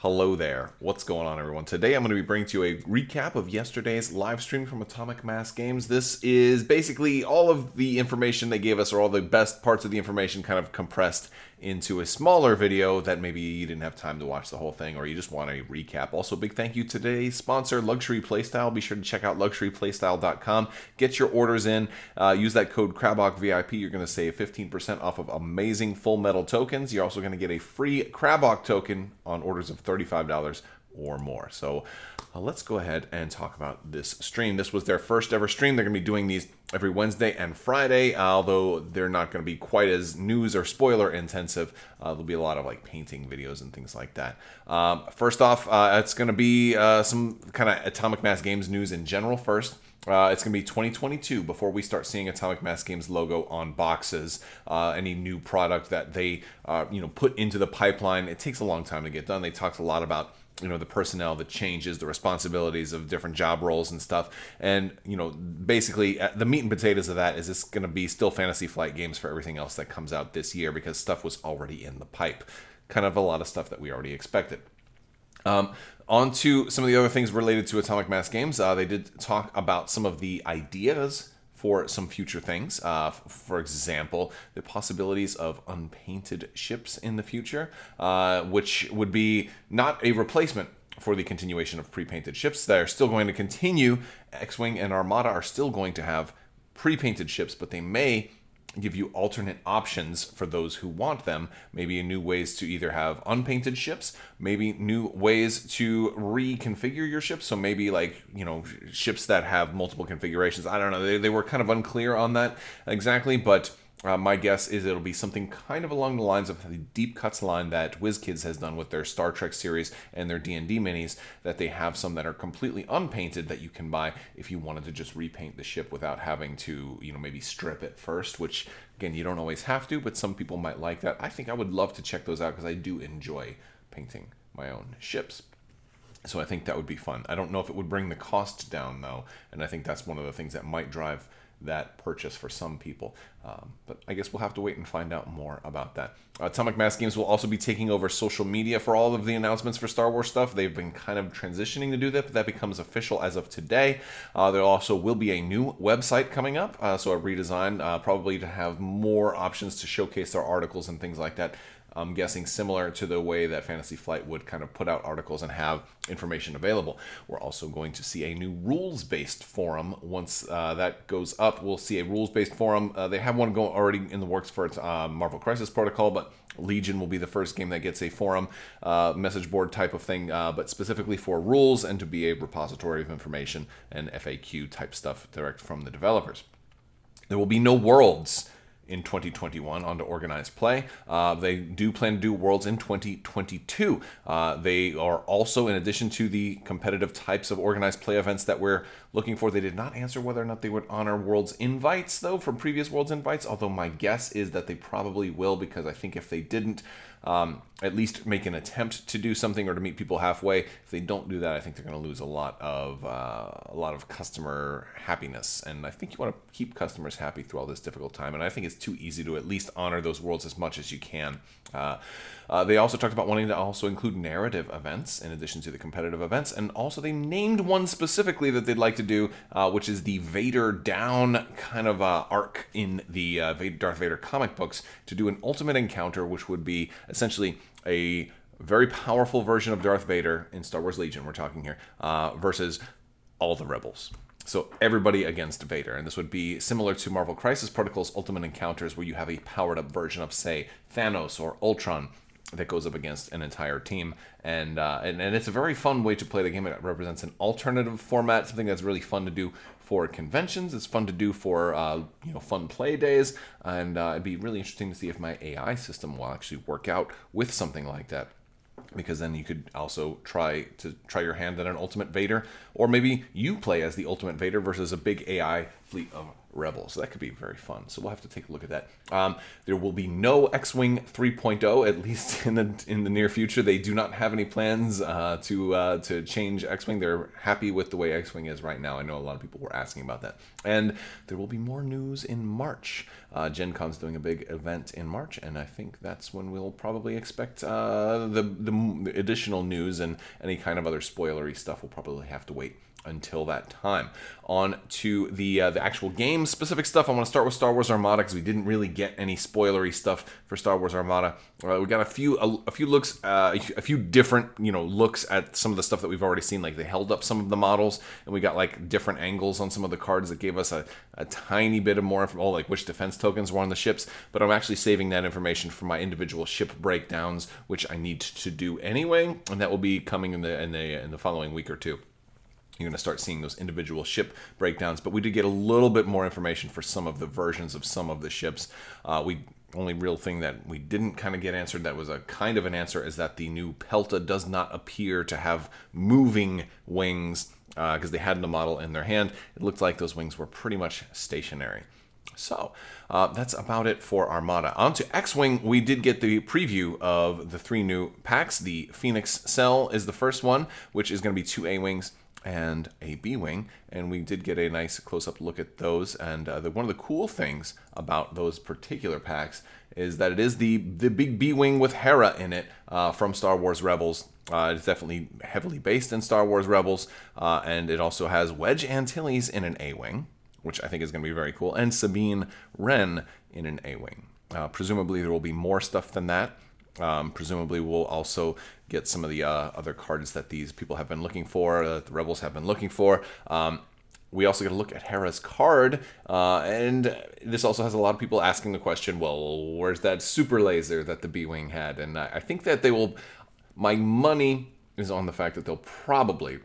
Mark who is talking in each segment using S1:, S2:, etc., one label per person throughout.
S1: Hello there. What's going on, everyone? Today I'm going to be bringing to you a recap of yesterday's live stream from Atomic Mass Games. This is basically all of the information they gave us, or all the best parts of the information kind of compressed into a smaller video that maybe you didn't have time to watch the whole thing, or you just want a recap. Also, big thank you to today's sponsor, Luxury Playstyle. Be sure to check out luxuryplaystyle.com. Get your orders in. Use that code Crabbok VIP. You're going to save 15% off of amazing full metal tokens. You're also going to get a free Crabbok token on orders of $35 or more. So let's go ahead and talk about this stream. This was their first ever stream. They're going to be doing these every Wednesday and Friday, although they're not going to be quite as news or spoiler intensive. There'll be a lot of like painting videos and things like that. First off, it's going to be some kind of Atomic Mass Games news in general first. It's going to be 2022 before we start seeing Atomic Mass Games logo on boxes. Any new product that they put into the pipeline, it takes a long time to get done. They talked a lot about the personnel, the changes, the responsibilities of different job roles and stuff. And, basically the meat and potatoes of that is it's going to be still Fantasy Flight Games for everything else that comes out this year, because stuff was already in the pipe. Kind of a lot of stuff that we already expected. On to some of the other things related to Atomic Mass Games. They did talk about some of the ideas for some future things. For example, the possibilities of unpainted ships in the future, which would be not a replacement for the continuation of pre-painted ships. They're still going to continue. XWing and Armada are still going to have pre-painted ships, but they may give you alternate options for those who want them. Maybe new ways to either have unpainted ships, maybe new ways to reconfigure your ships. So maybe ships that have multiple configurations. I don't know. They were kind of unclear on that exactly, but my guess is it'll be something kind of along the lines of the Deep Cuts line that WizKids has done with their Star Trek series and their D&D minis, that they have some that are completely unpainted that you can buy if you wanted to just repaint the ship without having to, maybe strip it first, which, again, you don't always have to, but some people might like that. I think I would love to check those out because I do enjoy painting my own ships. So I think that would be fun. I don't know if it would bring the cost down, though, and I think that's one of the things that might drive that purchase for some people. But I guess we'll have to wait and find out more about that. Atomic Mass Games will also be taking over social media for all of the announcements for Star Wars stuff. They've been kind of transitioning to do that, but that becomes official as of today. There also will be a new website coming up, so a redesign, probably to have more options to showcase their articles and things like that. I'm guessing similar to the way that Fantasy Flight would kind of put out articles and have information available. We're also going to see a new rules-based forum. Once that goes up, we'll see a rules-based forum. They have one already in the works for its Marvel Crisis Protocol, but Legion will be the first game that gets a forum message board type of thing, but specifically for rules and to be a repository of information and FAQ type stuff direct from the developers. There will be no worlds in 2021 onto organized play. They do plan to do Worlds in 2022. They are also, in addition to the competitive types of organized play events that we're looking for, they did not answer whether or not they would honor Worlds invites, though, from previous Worlds invites, although my guess is that they probably will, because I think if they didn't at least make an attempt to do something or to meet people halfway, if they don't do that, I think they're going to lose a lot of customer happiness. And I think you want to keep customers happy through all this difficult time. And I think it's too easy to at least honor those worlds as much as you can. They also talked about wanting to also include narrative events in addition to the competitive events. And also they named one specifically that they'd like to do, which is the Vader down kind of arc in the Darth Vader comic books, to do an ultimate encounter, which would be essentially a very powerful version of Darth Vader in Star Wars Legion, we're talking here, versus all the rebels. So everybody against Vader. And this would be similar to Marvel Crisis Protocol's Ultimate Encounters, where you have a powered-up version of, say, Thanos or Ultron that goes up against an entire team. And it's a very fun way to play the game. It represents an alternative format, something that's really fun to do for conventions. It's fun to do for fun play days. And it'd be really interesting to see if my AI system will actually work out with something like that, because then you could also try your hand at an Ultimate Vader, or maybe you play as the Ultimate Vader versus a big AI fleet of Rebels. So that could be very fun. So we'll have to take a look at that. There will be no X-Wing 3.0, at least in the near future. They do not have any plans to change X-Wing. They're happy with the way X-Wing is right now. I know a lot of people were asking about that. And there will be more news in March. Gen Con's doing a big event in March, and I think that's when we'll probably expect the additional news, and any kind of other spoilery stuff will probably have to wait until that time. On to the actual game specific stuff. I want to start with Star Wars Armada because we didn't really get any spoilery stuff for Star Wars Armada. We got a few looks, a few different looks at some of the stuff that we've already seen. Like they held up some of the models, and we got like different angles on some of the cards that gave us a tiny bit of more info, like which defense tokens were on the ships. But I'm actually saving that information for my individual ship breakdowns, which I need to do anyway, and that will be coming in the following week or two. You're going to start seeing those individual ship breakdowns, but we did get a little bit more information for some of the versions of some of the ships. Only real thing that we didn't kind of get answered that was a kind of an answer is that the new Pelta does not appear to have moving wings because they had the model in their hand. It looked like those wings were pretty much stationary. So that's about it for Armada. On to X-Wing, we did get the preview of the 3 new packs. The Phoenix Cell is the first one, which is going to be 2 A-Wings and a B-Wing, and we did get a nice close-up look at those. And one of the cool things about those particular packs is that it is the big B-Wing with Hera in it from Star Wars Rebels. It's definitely heavily based in Star Wars Rebels, and it also has Wedge Antilles in an A-Wing, which I think is going to be very cool, and Sabine Wren in an A-Wing. Presumably there will be more stuff than that. Presumably we'll also get some of the other cards that these people have been looking for, that the Rebels have been looking for. We also get a look at Hera's card, and this also has a lot of people asking the question, well, where's that super laser that the B-Wing had? And I think that they will, my money is on the fact that they'll probably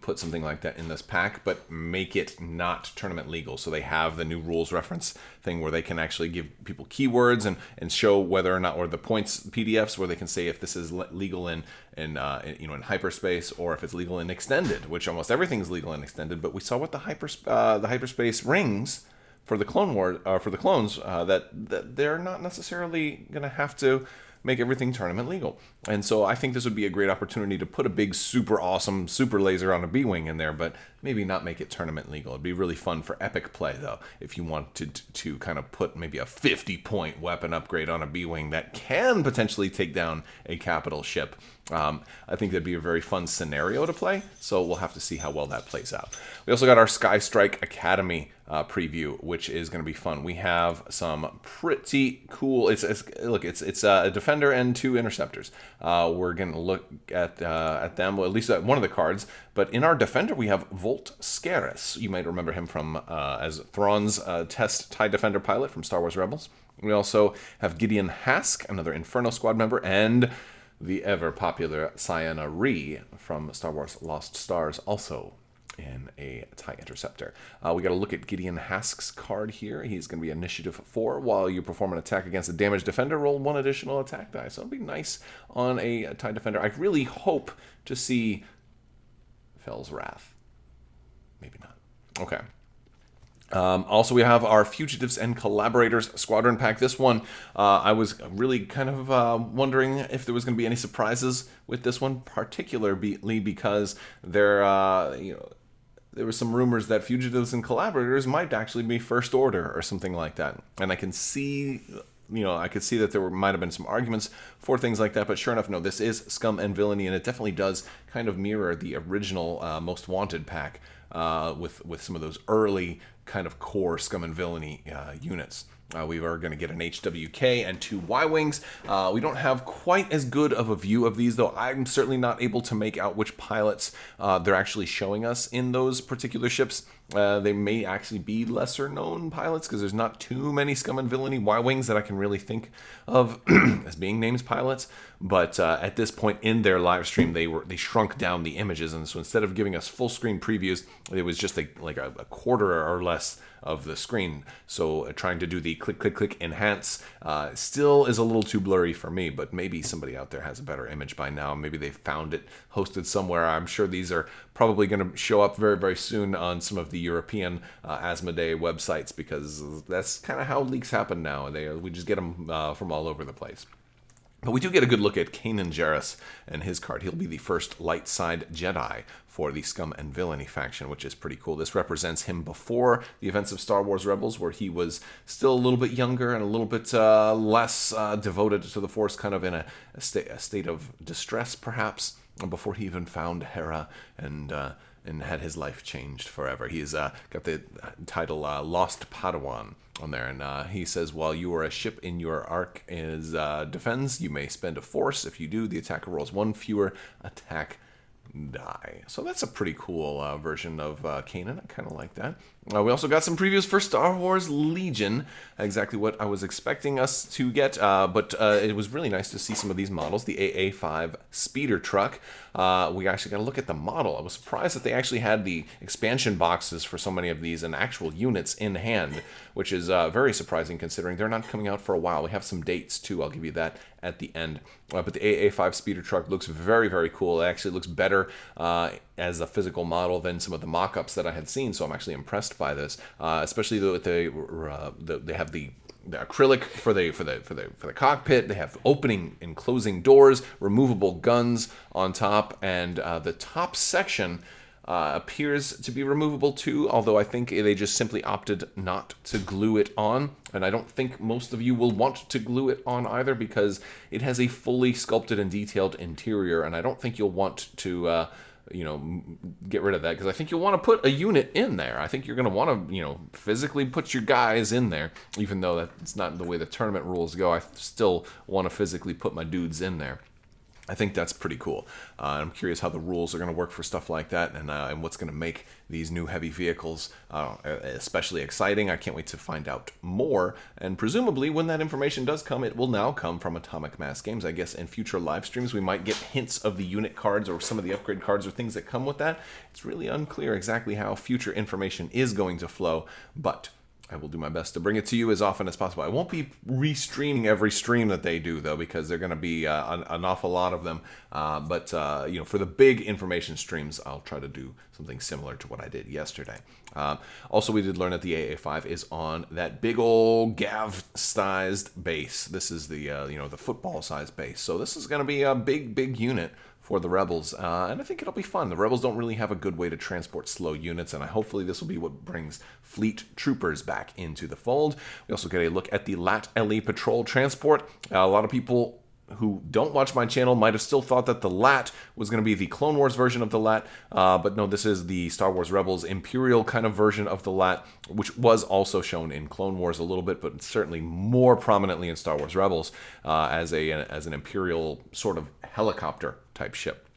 S1: put something like that in this pack, but make it not tournament legal. So they have the new rules reference thing where they can actually give people keywords and show whether or not, or the points PDFs where they can say if this is legal in hyperspace or if it's legal in extended, which almost everything is legal in extended. But we saw what the hyperspace rings for the Clone War for the clones that they're not necessarily going to have to make everything tournament legal. And so I think this would be a great opportunity to put a big, super awesome super laser on a B-Wing in there, but maybe not make it tournament legal. It'd be really fun for epic play, though, if you wanted to kind of put maybe a 50-point weapon upgrade on a B-Wing that can potentially take down a capital ship. I think that'd be a very fun scenario to play, so we'll have to see how well that plays out. We also got our Sky Strike Academy preview, which is going to be fun. We have some pretty cool. It's a defender and 2 interceptors. We're going to look at them, well, at least at one of the cards. But in our defender, we have Volt Scaris. You might remember him from as Thrawn's test TIE Defender pilot from Star Wars Rebels. We also have Gideon Hask, another Inferno Squad member, and the ever-popular Ciena Ree from Star Wars Lost Stars, also in a TIE Interceptor. We got to look at Gideon Hask's card here. He's going to be Initiative 4. While you perform an attack against a damaged defender, roll 1 additional attack die. So it'll be nice on a TIE Defender. I really hope to see Fel's Wrath. Maybe not. Okay. Also, we have our Fugitives and Collaborators Squadron Pack. This one, I was really kind of wondering if there was going to be any surprises with this one, particularly because there were some rumors that Fugitives and Collaborators might actually be First Order or something like that. And I can see, I could see that there might have been some arguments for things like that, but sure enough, no, this is Scum and Villainy, and it definitely does kind of mirror the original Most Wanted pack with some of those early kind of core Scum and Villainy units. We are going to get an HWK and 2 Y-Wings. We don't have quite as good of a view of these, though. I'm certainly not able to make out which pilots they're actually showing us in those particular ships. They may actually be lesser-known pilots, because there's not too many Scum and Villainy Y-Wings that I can really think of as being named pilots. But at this point in their live stream, they shrunk down the images, and so instead of giving us full-screen previews, it was just a quarter or less of the screen. So trying to do the click, click, click, enhance still is a little too blurry for me, but maybe somebody out there has a better image by now. Maybe they found it hosted somewhere. I'm sure these are probably going to show up very, very soon on some of the European Asmodee websites, because that's kind of how leaks happen now. We just get them from all over the place. But we do get a good look at Kanan Jarrus and his card. He'll be the first light side Jedi for the Scum and Villainy faction, which is pretty cool. This represents him before the events of Star Wars Rebels, where he was still a little bit younger and a little bit less devoted to the Force, kind of in a state of distress, perhaps, before he even found Hera and had his life changed forever. He's got the title Lost Padawan on there, and he says, while you are a ship in your arc is defends, you may spend a force. If you do, the attacker rolls one fewer attack die. So that's a pretty cool version of Kanan. I kind of like that. We also got some previews for Star Wars Legion, exactly what I was expecting us to get, but it was really nice to see some of these models. The AA5 speeder truck. We actually got to look at the model. I was surprised that they actually had the expansion boxes for so many of these and actual units in hand, which is very surprising considering they're not coming out for a while. We have some dates too, I'll give you that at the end. But the AA5 speeder truck looks very, very cool. It actually looks better as a physical model than some of the mock-ups that I had seen, so I'm actually impressed by this, especially with they have the acrylic for the cockpit. They have opening and closing doors, removable guns on top, and the top section appears to be removable too, although I think they just simply opted not to glue it on, and I don't think most of you will want to glue it on either, because it has a fully sculpted and detailed interior, and I don't think you'll want to get rid of that, because I think you'll want to put a unit in there. I think you're going to want to, physically put your guys in there, even though that's not the way the tournament rules go. I still want to physically put my dudes in there. I think that's pretty cool. I'm curious how the rules are going to work for stuff like that, and what's going to make these new heavy vehicles especially exciting. I can't wait to find out more, and presumably when that information does come, it will now come from Atomic Mass Games. I guess in future live streams we might get hints of the unit cards or some of the upgrade cards or things that come with that. It's really unclear exactly how future information is going to flow, but I will do my best to bring it to you as often as possible. I won't be restreaming every stream that they do, though, because they're going to be an awful lot of them. But for the big information streams, I'll try to do something similar to what I did yesterday. Also, we did learn that the AA5 is on that big old Gav-sized base. This is the the football-sized base. So this is going to be a big unit for the Rebels, and I think it'll be fun. The Rebels don't really have a good way to transport slow units, and hopefully this will be what brings fleet troopers back into the fold. We also get a look at the LAT LE Patrol Transport. A lot of people who don't watch my channel might have still thought that the LAT was going to be the Clone Wars version of the LAT, but no, this is the Star Wars Rebels Imperial kind of version of the LAT, which was also shown in Clone Wars a little bit, but certainly more prominently in Star Wars Rebels as an Imperial sort of helicopter type ship.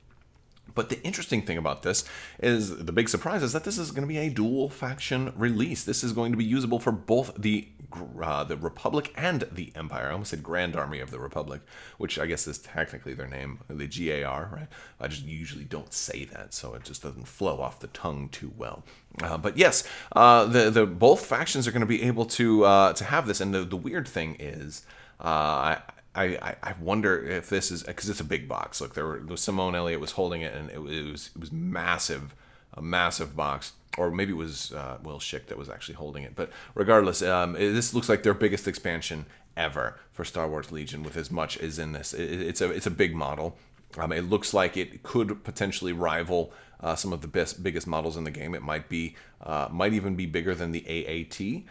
S1: But the interesting thing about this is, the big surprise is that this is going to be a dual faction release. This is going to be usable for both the Republic and the Empire. I almost said Grand Army of the Republic, which I guess is technically their name, the GAR, right? I just usually don't say that, so it just doesn't flow off the tongue too well. But yes, the both factions are going to be able to have this, and the weird thing is, I wonder if this is, because it's a big box. Look, Simone Elliott was holding it, and it was massive, a massive box. Or maybe it was Will Schick that was actually holding it. But regardless, this looks like their biggest expansion ever for Star Wars Legion, with as much as in this. It's a big model. It looks like it could potentially rival some of the biggest models in the game. It might even be bigger than the AAT.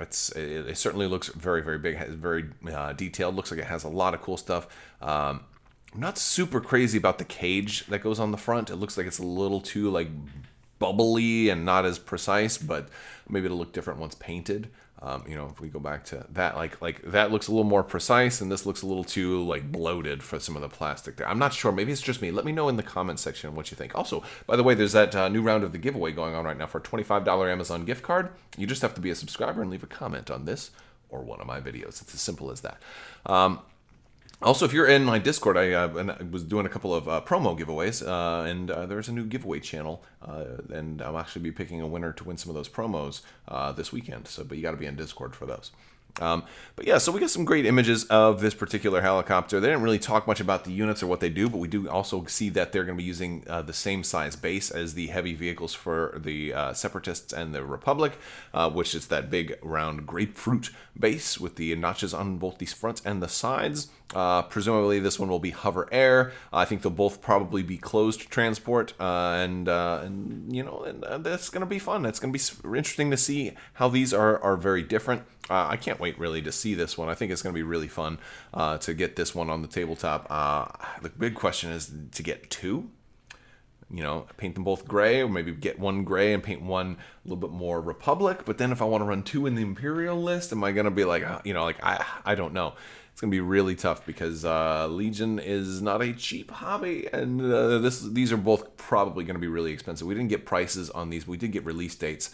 S1: It certainly looks very, very big. It's very detailed. Looks like it has a lot of cool stuff. I'm not super crazy about the cage that goes on the front. It looks like it's a little too bubbly and not as precise, but maybe it'll look different once painted. If we go back to that, like that looks a little more precise, and this looks a little too bloated for some of the plastic there. I'm not sure. Maybe it's just me. Let me know in the comment section what you think. Also, by the way, there's that new round of the giveaway going on right now for a $25 Amazon gift card. You just have to be a subscriber and leave a comment on this or one of my videos. It's as simple as that. Also, if you're in my Discord, I was doing a couple of promo giveaways, and there's a new giveaway channel, and I'll actually be picking a winner to win some of those promos this weekend. But you got to be in Discord for those. But yeah, so we got some great images of this particular helicopter. They didn't really talk much about the units or what they do, but we do also see that they're going to be using the same size base as the heavy vehicles for the Separatists and the Republic, which is that big round grapefruit base with the notches on both the fronts and the sides. Presumably this one will be hover air. I think they'll both probably be closed transport, and you know, and that's going to be fun. It's going to be interesting to see how these are very different. I can't wait really to see this one. I think it's going to be really fun to get this one on the tabletop. The big question is to get two. You know, paint them both gray, or maybe get one gray and paint one a little bit more Republic. But then if I want to run two in the Imperial list, am I going to be like, you know, like I don't know. It's going to be really tough because Legion is not a cheap hobby, and these are both probably going to be really expensive. We didn't get prices on these. We did get release dates.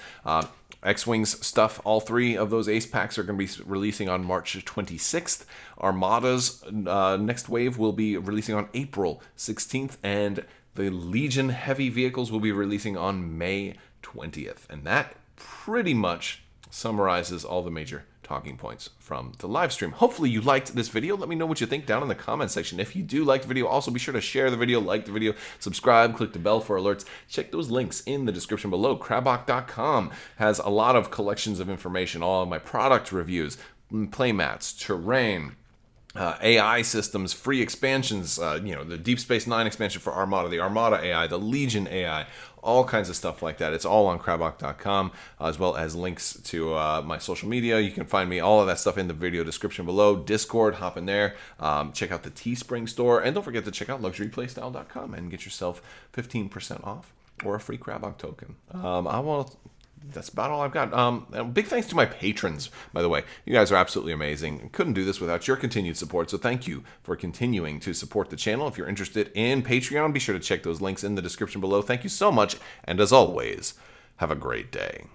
S1: X-Wing's stuff, all three of those ace packs are going to be releasing on March 26th. Armada's next wave will be releasing on April 16th, and the Legion heavy vehicles will be releasing on May 20th. And that pretty much summarizes all the major talking points from the live stream. Hopefully you liked this video. Let me know what you think down in the comment section. If you do like the video, also be sure to share the video, like the video, subscribe, click the bell for alerts. Check those links in the description below. Crabbok.com has a lot of collections of information, all of my product reviews, playmats, terrain, AI systems, free expansions, you know, the Deep Space Nine expansion for Armada, the Armada AI, the Legion AI, all kinds of stuff like that. It's all on Crabbok.com, as well as links to my social media. You can find me, all of that stuff in the video description below. Discord, hop in there. Check out the Teespring store. And don't forget to check out LuxuryPlaystyle.com and get yourself 15% off or a free Crabbok token. That's about all I've got. Big thanks to my patrons, by the way. You guys are absolutely amazing. Couldn't do this without your continued support, so thank you for continuing to support the channel. If you're interested in Patreon, be sure to check those links in the description below. Thank you so much, and as always, have a great day.